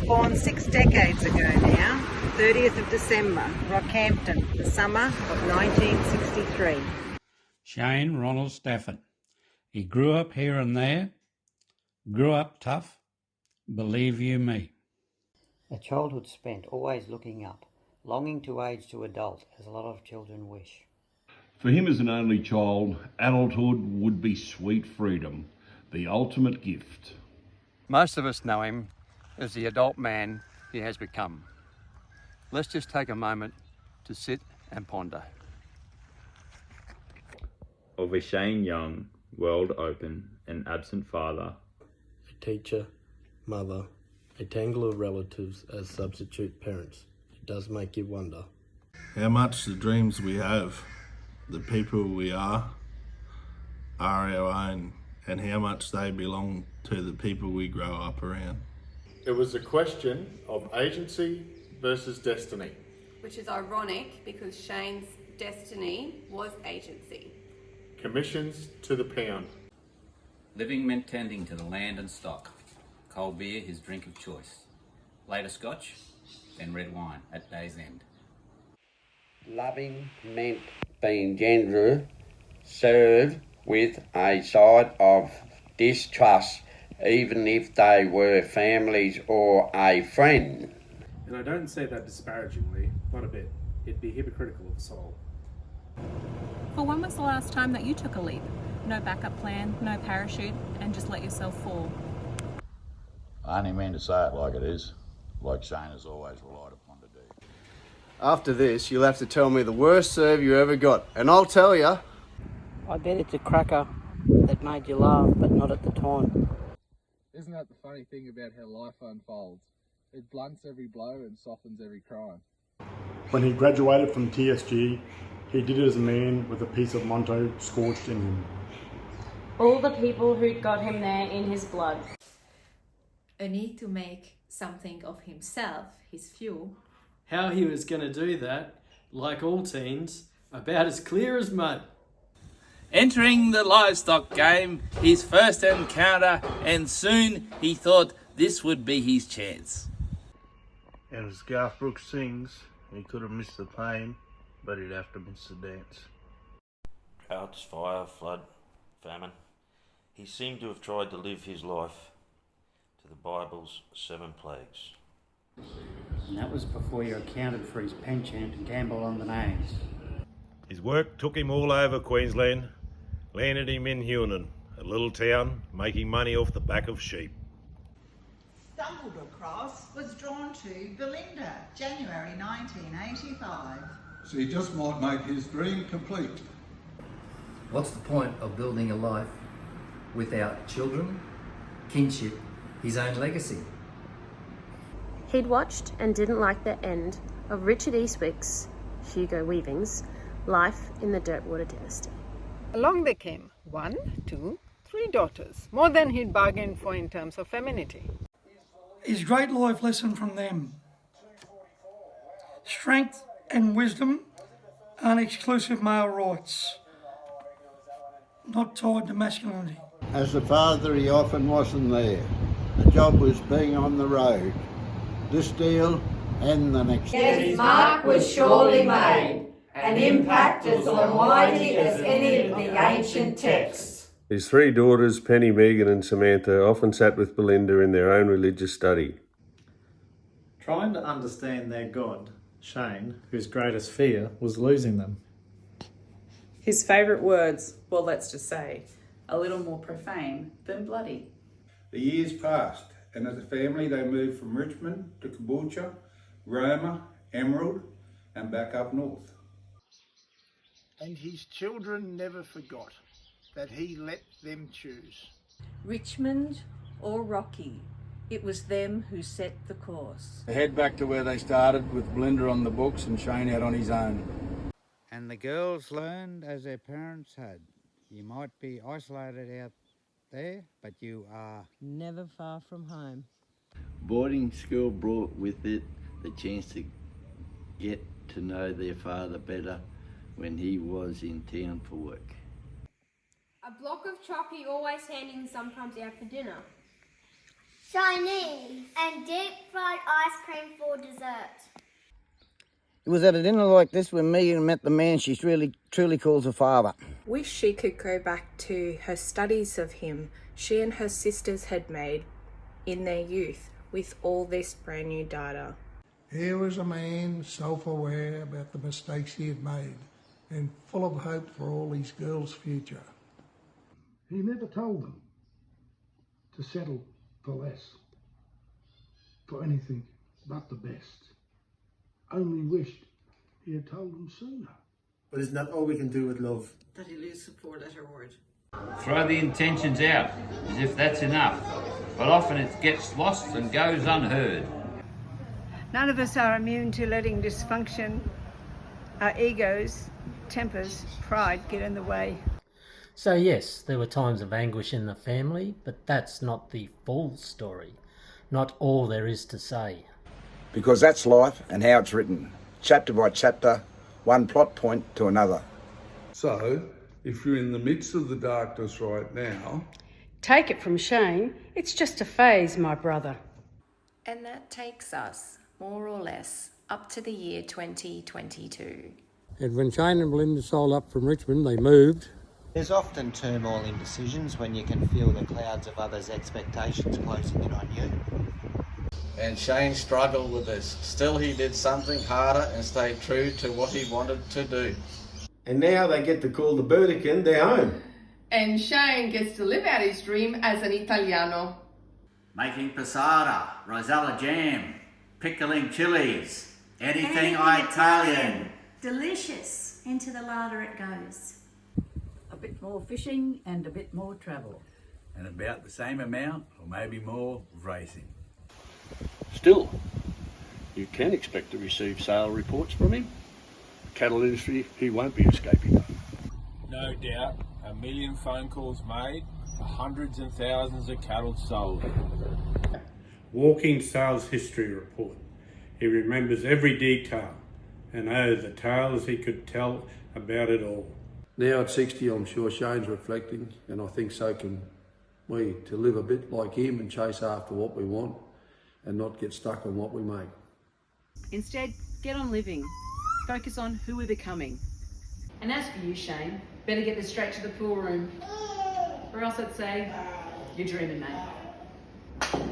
born 6 decades ago now, 30th of December, Rockhampton, the summer of 1963. Shane Ronald Stafford. He grew up here and there, grew up tough, believe you me. A childhood spent always looking up, longing to age to adult, as a lot of children wish. For him as an only child, adulthood would be sweet freedom, the ultimate gift. Most of us know him as the adult man he has become. Let's just take a moment to sit and ponder. Of a Shane Young, world open and absent father, a teacher, mother, a tangle of relatives as substitute parents. It does make you wonder. How much the dreams we have, the people we are our own, and how much they belong to the people we grow up around. It was a question of agency versus destiny. Which is ironic because Shane's destiny was agency. Commissions to the pound. Living meant tending to the land and stock. Cold beer his drink of choice. Later scotch, then red wine at day's end. Loving meant being gentle, served with a side of distrust, even if they were families or a friend. And I don't say that disparagingly, not a bit. It'd be hypocritical of the soul. Well, when was the last time that you took a leap? No backup plan, no parachute, and just let yourself fall? I only mean to say it like it is, like Shane has always relied upon to do. After this, you'll have to tell me the worst serve you ever got, and I'll tell you. I bet it's a cracker that made you laugh, but not at the time. Isn't that the funny thing about how life unfolds? It blunts every blow and softens every crime. When he graduated from TSG, he did it as a man with a piece of Monto scorched in him. All the people who'd got him there in his blood. A need to make something of himself his fuel. How he was going to do that, like all teens, about as clear as mud. Entering the livestock game, his first encounter, and soon he thought this would be his chance. And as Garth Brooks sings, he could have missed the pain, but he'd have to miss the dance. Droughts, fire, flood, famine. He seemed to have tried to live his life to the Bible's 7 plagues. And that was before you accounted for his penchant and gamble on the names. His work took him all over Queensland, landed him in Hunan, a little town making money off the back of sheep. Stumbled across, was drawn to Belinda, January 1985. So he just might make his dream complete. What's the point of building a life without children, kinship, his own legacy? He'd watched and didn't like the end of Richard Eastwick's, Hugo Weaving's, life in the Dirtwater dynasty. Along they came, 1, 2, 3 daughters, more than he'd bargained for in terms of femininity. His great life lesson from them. Strength and wisdom aren't exclusive male rights, not tied to masculinity. As a father, he often wasn't there. The job was being on the road. This deal and the next. His mark was surely made, an impact as almighty as any of the ancient texts. His 3 daughters, Penny, Megan and Samantha, often sat with Belinda in their own religious study. Trying to understand their God, Shane, whose greatest fear was losing them. His favourite words, well, let's just say, a little more profane than bloody. The years passed, and as a family they moved from Richmond to Caboolture, Roma, Emerald, and back up north. And his children never forgot that he let them choose. Richmond or Rocky, it was them who set the course. They head back to where they started, with Belinda on the books and Shane out on his own. And the girls learned as their parents had. You might be isolated out there, but you are never far from home. Boarding school brought with it the chance to get to know their father better when he was in town for work. A block of chalky always handing sometimes out for dinner. Chinese, and deep fried ice cream for dessert. It was at a dinner like this when Megan met the man she truly calls her father. Wish she could go back to her studies of him she and her sisters had made in their youth with all this brand new data. Here was a man self-aware about the mistakes he had made and full of hope for all his girls' future. He never told them to settle for less, for anything but the best. Only wished he had told them sooner. But isn't that all we can do with love? That he lose the four-letter word. Throw the intentions out, as if that's enough. But often it gets lost and goes unheard. None of us are immune to letting dysfunction, our egos, tempers, pride get in the way. So yes, there were times of anguish in the family, but that's not the full story. Not all there is to say. Because that's life and how it's written, chapter by chapter, one plot point to another. So, if you're in the midst of the darkness right now... Take it from Shane, it's just a phase, my brother. And that takes us, more or less, up to the year 2022. And when Shane and Belinda sold up from Richmond, they moved. There's often turmoil in decisions when you can feel the clouds of others' expectations closing in on you. And Shane struggled with this. Still, he did something harder and stayed true to what he wanted to do. And now they get to call the Burdekin their home. And Shane gets to live out his dream as an Italiano. Making passata, rosella jam, pickling chilies, anything Italian. Delicious. Into the larder it goes. A bit more fishing and a bit more travel. And about the same amount, or maybe more, of racing. Still, you can expect to receive sale reports from him. Cattle industry, he won't be escaping. No doubt, 1 million phone calls made, for hundreds and thousands of cattle sold. Walking sales history report. He remembers every detail, and oh, the tales he could tell about it all. Now at 60, I'm sure Shane's reflecting, and I think so can we, to live a bit like him and chase after what we want and not get stuck on what we make. Instead, get on living. Focus on who we're becoming. And as for you, Shane, better get this straight to the pool room. Or else I'd say, you're dreaming, mate.